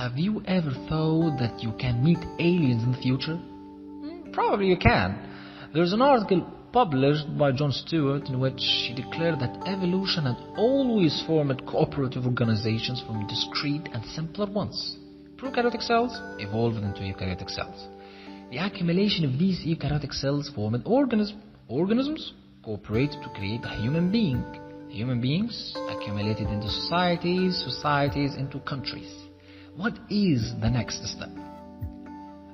Have you ever thought that you can meet aliens in the future? Probably you can. There's an article published by Jon Stewart in which he declared that evolution had always formed cooperative organizations from discrete and simpler ones. Prokaryotic cells evolved into eukaryotic cells. The accumulation of these eukaryotic cells formed organisms. Organisms cooperated to create a human being. Human beings accumulated into societies, societies into countries. What is the next step?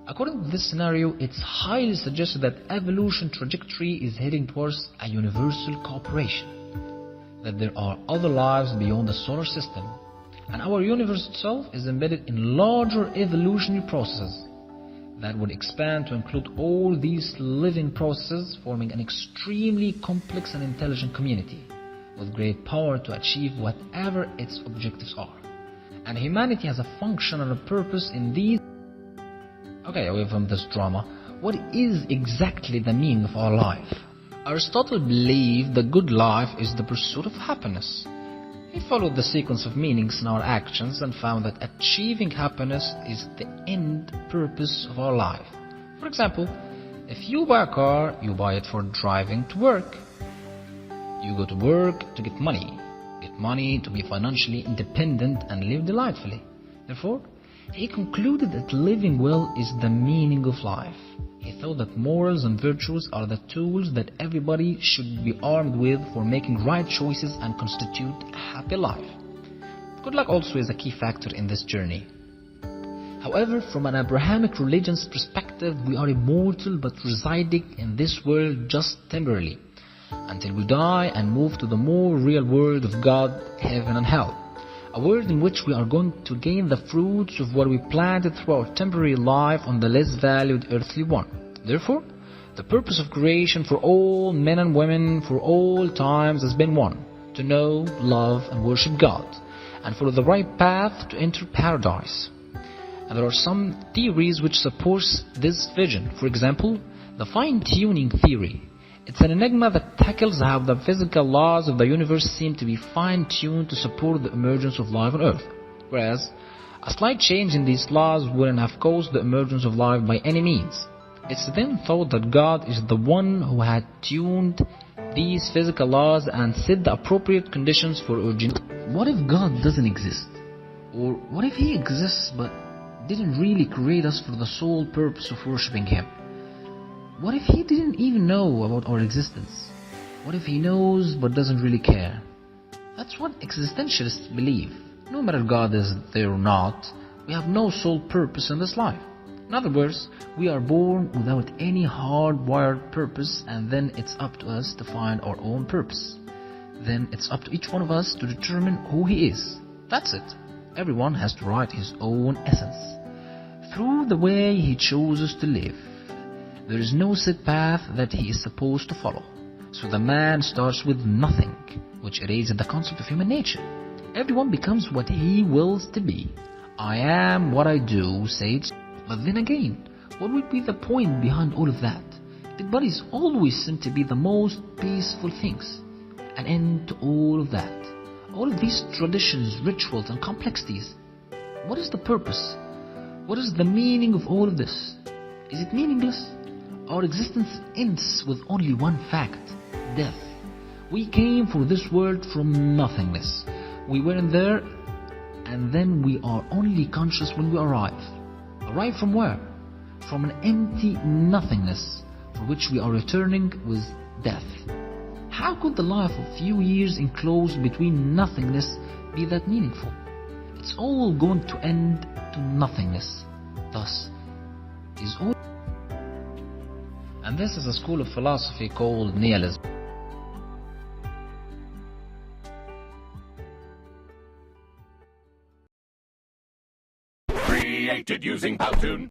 According to this scenario, it's highly suggested that evolution trajectory is heading towards a universal cooperation, that there are other lives beyond the solar system, and our universe itself is embedded in larger evolutionary processes that would expand to include all these living processes, forming an extremely complex and intelligent community with great power to achieve whatever its objectives are. And humanity has a function and a purpose in these. Okay, away from this drama, what is exactly the meaning of our life? Aristotle believed the good life is the pursuit of happiness. He followed the sequence of meanings in our actions and found that achieving happiness is the end purpose of our life. For example, if you buy a car, you buy it for driving to work. You go to work to get money to be financially independent and live delightfully. Therefore, he concluded that living well is the meaning of life. He thought that morals and virtues are the tools that everybody should be armed with for making right choices and constitute a happy life. Good luck also is a key factor in this journey. However, from an Abrahamic religion's perspective, we are immortal but residing in this world just temporarily, until we die and move to the more real world of God, heaven and hell. A world in which we are going to gain the fruits of what we planted through our temporary life on the less valued earthly one. Therefore, the purpose of creation for all men and women for all times has been one: to know, love and worship God, and follow the right path to enter paradise. And there are some theories which support this vision. For example, the fine-tuning theory. It's an enigma that tackles how the physical laws of the universe seem to be fine-tuned to support the emergence of life on Earth, whereas a slight change in these laws wouldn't have caused the emergence of life by any means. It's then thought that God is the one who had tuned these physical laws and set the appropriate conditions for origination. What if God doesn't exist? Or what if He exists but didn't really create us for the sole purpose of worshipping Him? What if He didn't even know about our existence? What if He knows but doesn't really care? That's what existentialists believe. No matter God is there or not, we have no sole purpose in this life. In other words, we are born without any hardwired purpose, and then it's up to us to find our own purpose. Then it's up to each one of us to determine who he is. That's it. Everyone has to write his own essence through the way he chooses to live. There is no set path that he is supposed to follow. So the man starts with nothing, which erases the concept of human nature. Everyone becomes what he wills to be. I am what I do, says. But then again, what would be the point behind all of that? The bodies always seem to be the most peaceful things. An end to all of that. All of these traditions, rituals and complexities. What is the purpose? What is the meaning of all of this? Is it meaningless? Our existence ends with only one fact: death. We came for this world from nothingness. We weren't there, and then we are only conscious when we arrive. Arrive from where? From an empty nothingness, for which we are returning with death. How could the life of few years enclosed between nothingness be that meaningful? It's all going to end to nothingness. Thus, is all. And this is a school of philosophy called nihilism. Created using Powtoon.